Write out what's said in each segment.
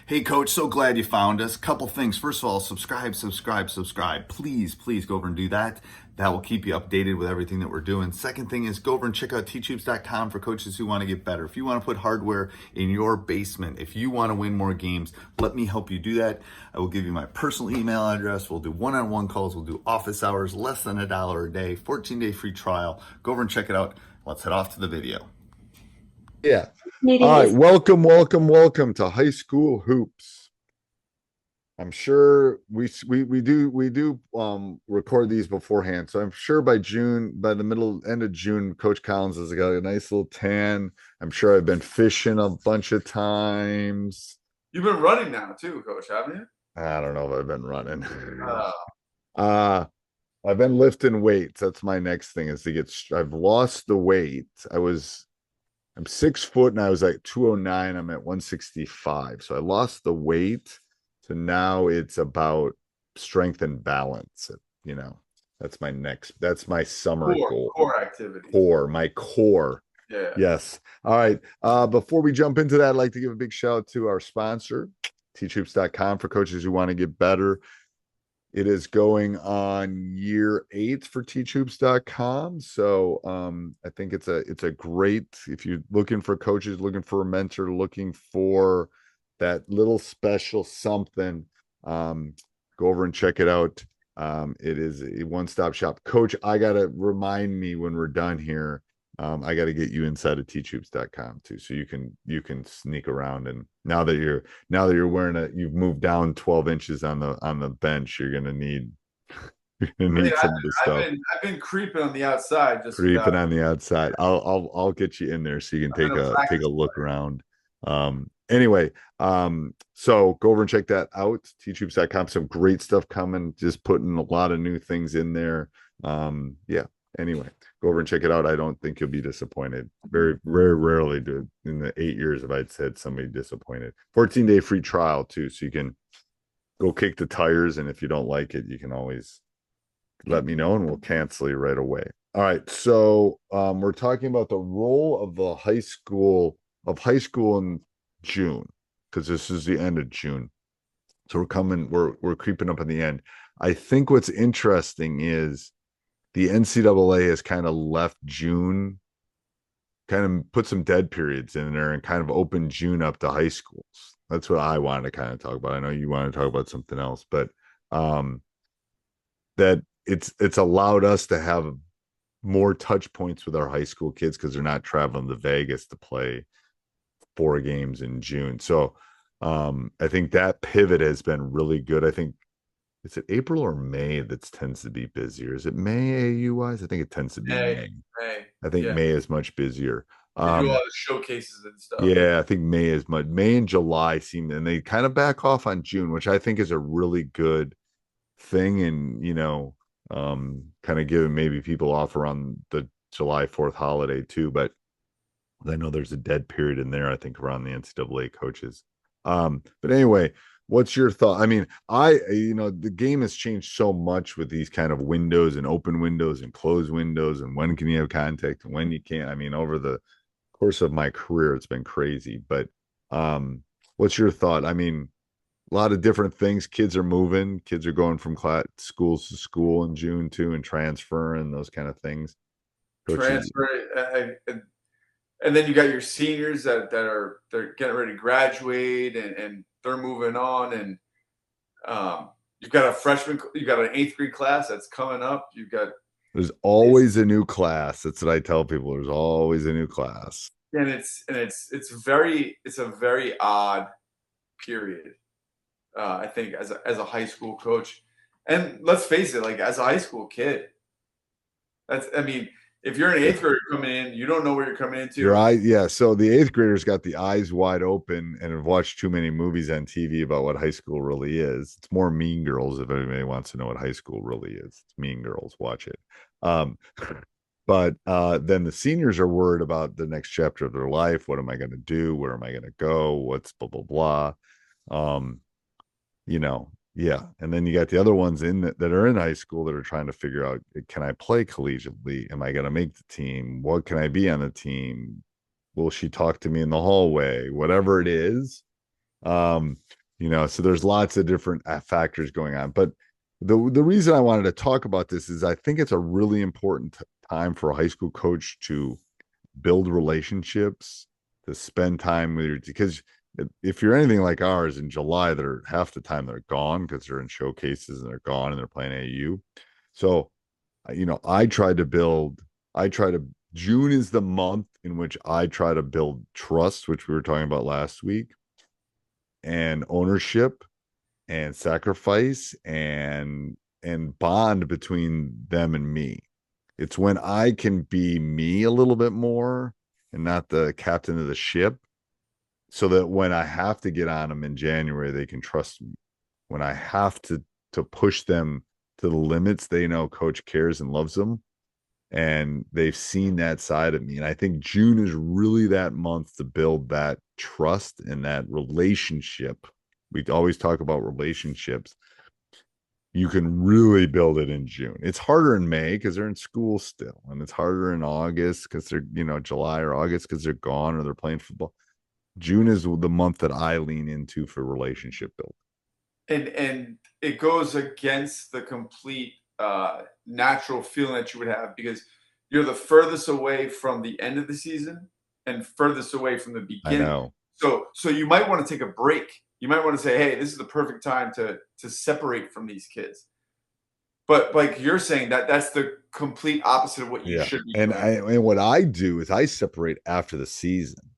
Hey, Coach, so glad you found us. Couple things. First of all, subscribe. Please go over and do that. That will keep you updated with everything that we're doing. Second thing is go over and check out teachhoops.com for coaches who want to get better. If you want to put hardware in your basement, if you want to win more games, let me help you do that. I will give you my personal email address. We'll do one-on-one calls. We'll do office hours, less than $1 a day, 14-day free trial. Go over and check it out. Let's head off to the video. Yeah. Meeting All right. is Welcome to High School Hoops. I'm sure we do record these beforehand. So I'm sure by the end of June, Coach Collins has got a nice little tan. I'm sure I've been fishing a bunch of times. You've been running now too, Coach, haven't you? I don't know if I've been running. Uh, Uh I've been lifting weights. That's my next thing is I've lost the weight. I'm 6 foot and I was like 209. I'm at 165. So I lost the weight. So now it's about strength and balance. You know, that's my summer goal. core activity. My core. Yeah. Yes. All right. Before we jump into that, I'd like to give a big shout out to our sponsor, teachhoops.com, for coaches who want to get better. It is going on year 8 for teachhoops.com. So I think it's a great, if you're looking for coaches, looking for a mentor, looking for that little special something, go over and check it out. It is a one-stop shop. Coach, I gotta remind me when we're done here. I got to get you inside of teachhoops.com too, so you can sneak around. And now that you're you've moved down 12 inches on the bench, you're gonna need some of the stuff. I've been creeping on the outside, just Creeping on the outside. I'll get you in there so you can take a look around. Anyway, so go over and check that out. Teachhoops.com. Some great stuff coming. Just putting a lot of new things in there. Yeah. Anyway, go over and check it out. I don't think you'll be disappointed. Very, very rarely do in the 8 years have I said somebody disappointed. 14-day free trial too, so you can go kick the tires, and if you don't like it, you can always let me know and we'll cancel you right away. All right, so we're talking about the role of the high school in June, because this is the end of June. So we're creeping up on the end. I think what's interesting is the NCAA has kind of left June, kind of put some dead periods in there and kind of opened June up to high schools. That's what I wanted to kind of talk about. I know you want to talk about something else, but that it's allowed us to have more touch points with our high school kids because they're not traveling to Vegas to play 4 games in June. So I think that pivot has been really good. I think, is it April or May that tends to be busier? Is it May AU wise? I think it tends to be May. I think May is much busier. They do a lot of showcases and stuff. Yeah, I think May and July and they kind of back off on June, which I think is a really good thing. And, kind of giving maybe people off around the July 4th holiday too. But I know there's a dead period in there, I think, around the NCAA coaches. But anyway, what's your thought? I mean, the game has changed so much with these kind of windows and open windows and closed windows, and when can you have contact and when you can't. I mean, over the course of my career, it's been crazy. But what's your thought? I mean, a lot of different things. Kids are moving. Kids are going from schools to school in June too, and transferring, those kind of things. Transfer, and then you got your seniors they're getting ready to graduate, and they're moving on, and you've got you got an 8th grade class that's coming up. There's always a new class. That's what I tell people. There's always a new class, and it's a very odd period. I think as a high school coach, and let's face it, like as a high school kid, if you're an 8th grader coming in, you don't know where you're coming into. Yeah. So the 8th graders got the eyes wide open and have watched too many movies on TV about what high school really is. It's more Mean Girls, if anybody wants to know what high school really is. It's Mean Girls. Watch it. But then the seniors are worried about the next chapter of their life. What am I going to do? Where am I going to go? What's blah blah blah. Yeah. And then you got the other ones that are in high school that are trying to figure out, can I play collegiately? Am I going to make the team? What can I be on the team? Will she talk to me in the hallway? Whatever it is, So there's lots of different factors going on. But the reason I wanted to talk about this is I think it's a really important time for a high school coach to build relationships, to spend time with because if you're anything like ours in July, they're half the time they're gone because they're in showcases and they're gone and they're playing AU. So, June is the month in which I try to build trust, which we were talking about last week, and ownership and sacrifice and bond between them and me. It's when I can be me a little bit more and not the captain of the ship, so that when I have to get on them in January, they can trust me. When I have to push them to the limits, they know coach cares and loves them, and they've seen that side of me. And I think June is really that month to build that trust and that relationship. We always talk about relationships. You can really build it in June. It's harder in May because they're in school still, and it's harder in August because they're, July or August because they're gone or they're playing football. June is the month that I lean into for relationship building. And it goes against the complete natural feeling that you would have, because you're the furthest away from the end of the season and furthest away from the beginning. I know. So you might want to take a break. You might want to say, hey, this is the perfect time to separate from these kids. But like you're saying, that's the complete opposite of what you should be doing. And what I do is I separate after the season.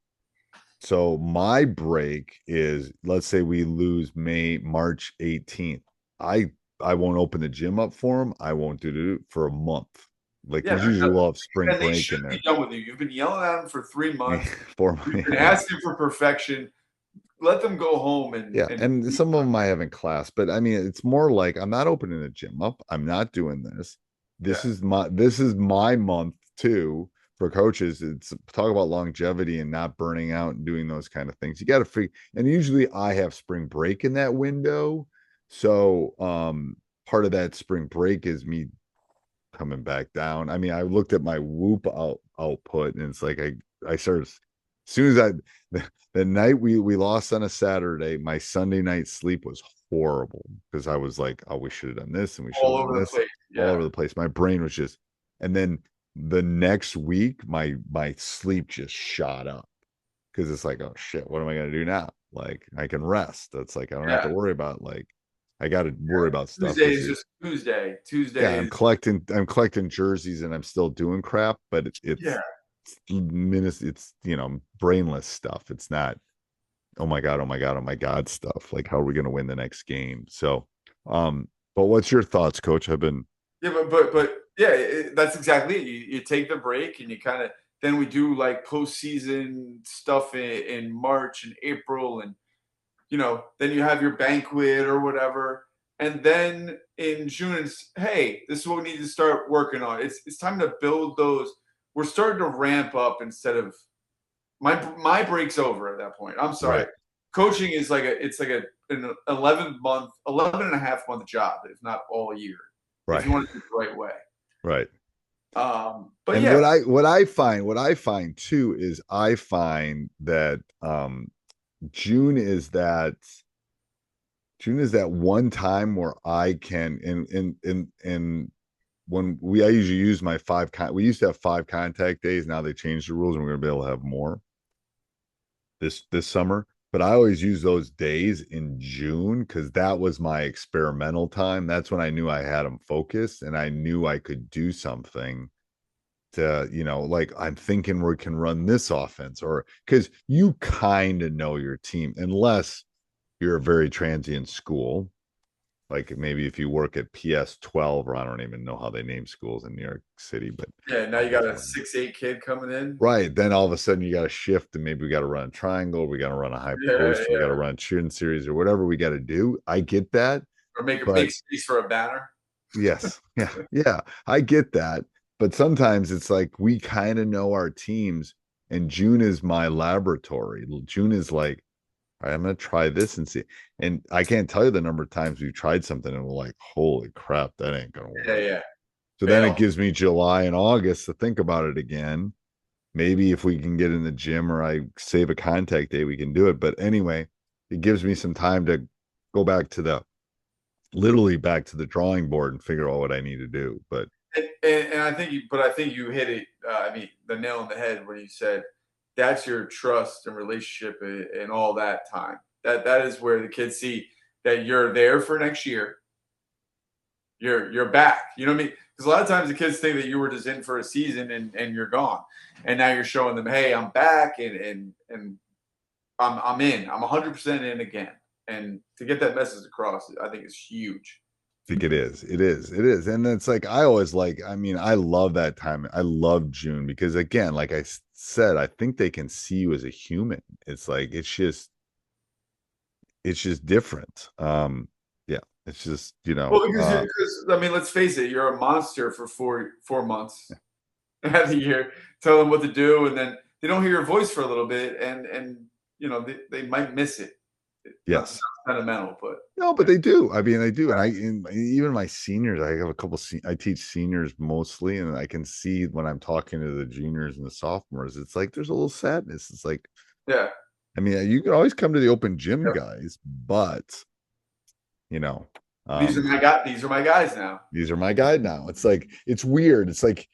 So my break is, let's say we lose March 18th. I won't open the gym up for them. I won't do it for a month. Like usually we'll have spring break. They should be done with you. You've been yelling at them for 3 months. 4 months. You've been asking for perfection. Let them go home and some of them I have in class, but I mean, it's more like I'm not opening the gym up. I'm not doing this. This is my month too. For coaches, it's talk about longevity and not burning out and doing those kind of things. You got to figure, and usually I have spring break in that window. So part of that spring break is me coming back down. I mean, I looked at my whoop output, and it's like I started as soon as the night we lost on a Saturday, my Sunday night sleep was horrible because I was like, oh, we should have done this and we should have done this all over the place. My brain was just, and then the next week my sleep just shot up because it's like, oh shit, what am I gonna do now? Like I can rest. That's like I don't have to worry about, like I got to worry about stuff. Tuesday is just Tuesday. Yeah, I'm collecting jerseys and I'm still doing crap, but it's brainless stuff. It's not oh my god stuff. Like how are we gonna win the next game? So but what's your thoughts, coach? I've been but yeah, that's exactly it. You take the break and you kind of, then we do like postseason stuff in March and April, and then you have your banquet or whatever, and then in June it's, hey, this is what we need to start working on. It's time to build those. We're starting to ramp up instead of my break's over at that point. I'm sorry. Right. Coaching is like an 11 and a half month job, if not all year. Right. If you want to do it the right way. Right. But and what I find too is I find that June is that one time where I can and when I usually use my we used to have 5 contact days. Now they changed the rules and we're going to be able to have more this summer. But I always use those days in June because that was my experimental time. That's when I knew I had them focused and I knew I could do something to, like I'm thinking we can run this offense, or because you kind of know your team, unless you're a very transient school. Like maybe if you work at PS 12, or I don't even know how they name schools in New York City, but now you got a 6'8" kid coming in, right? Then all of a sudden you got to shift, and maybe we got to run a triangle, we got to run a high post, we got to run a shooting series, or whatever we got to do. I get that, or make a big space for a banner. Yes, yeah, I get that, but sometimes it's like we kind of know our teams, and June is my laboratory. June is like, I'm going to try this and see. And I can't tell you the number of times we've tried something and we're like, holy crap, that ain't going to work. Yeah. So then it gives me July and August to think about it again. Maybe if we can get in the gym or I save a contact day, we can do it. But anyway, it gives me some time to go back to literally back to the drawing board and figure out what I need to do. But I think you hit it. I mean, the nail on the head when you said that's your trust and relationship and all that time. That is where the kids see that you're there for next year. You're back. You know what I mean? Because a lot of times the kids think that you were just in for a season and you're gone, and now you're showing them, hey, I'm back and I'm in. I'm 100% in again. And to get that message across, I think is huge. I think it is. And it's like, I mean, I love that time. I love June because, again, like I said, I think they can see you as a human. It's like, it's just different. Yeah, it's just, Well, because I mean, let's face it, you're a monster for 4 months out of the year. Tell them what to do, and then they don't hear your voice for a little bit, and they might miss it. Yes, sentimental, but no, but they do. I mean, they do, and even my seniors, I have a couple. I teach seniors mostly, and I can see when I'm talking to the juniors and the sophomores, it's like there's a little sadness. It's like, yeah. I mean, you can always come to the open gym, guys, but these are my guys. These are my guys now. These are my guys now. It's like, it's weird. It's like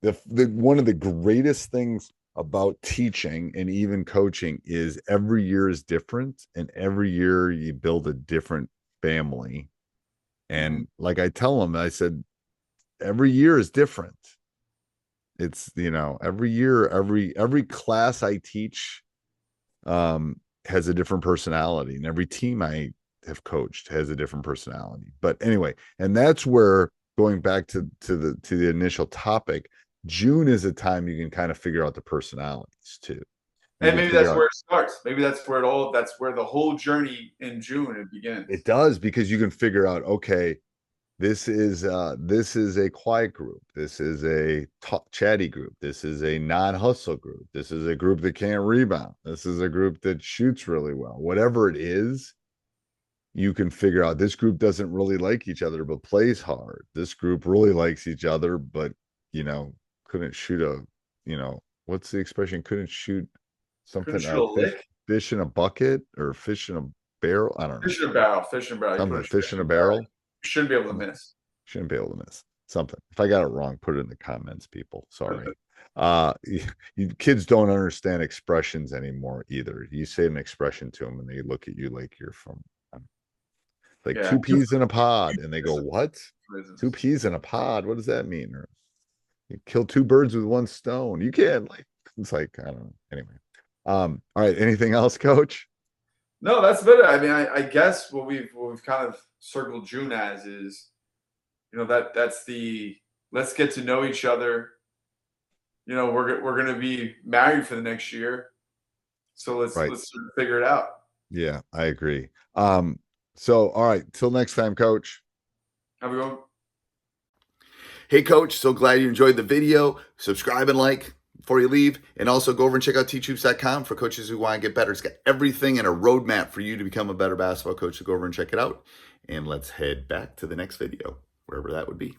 the one of the greatest things about teaching and even coaching is every year is different, and every year you build a different family. And like I tell them, I said, every year is different. It's, every year, every class I teach has a different personality, and every team I have coached has a different personality. But anyway, and that's where, going back to the initial topic, June is a time you can kind of figure out the personalities too. And maybe that's where it starts. Maybe that's where the whole journey in June begins. It does, because you can figure out, okay, this is a quiet group. This is a chatty group. This is a non-hustle group. This is a group that can't rebound. This is a group that shoots really well. Whatever it is, you can figure out, this group doesn't really like each other, but plays hard. This group really likes each other, but, couldn't shoot what's the expression? Couldn't shoot something, fish in a bucket or fish in a barrel. I don't know. Fish in a barrel. Fish in a barrel. Fish in a barrel. You shouldn't be able to miss. Shouldn't be able to miss something. If I got it wrong, put it in the comments, people. Sorry. Kids don't understand expressions anymore either. You say an expression to them and they look at you like you're from like 2 peas in a pod, and they go, what? 2 peas in a pod? What does that mean? Or you kill 2 birds with 1 stone. You can't, it's like, I don't know. Anyway. All right. Anything else, Coach? No, that's about it. I mean, I guess what we've kind of circled June as is, that's the, let's get to know each other. We're going to be married for the next year, so let's sort of figure it out. Yeah, I agree. So, all right, till next time, Coach. Have a good one. Hey, Coach, so glad you enjoyed the video. Subscribe and like before you leave. And also go over and check out teachhoops.com for coaches who want to get better. It's got everything and a roadmap for you to become a better basketball coach. So go over and check it out. And let's head back to the next video, wherever that would be.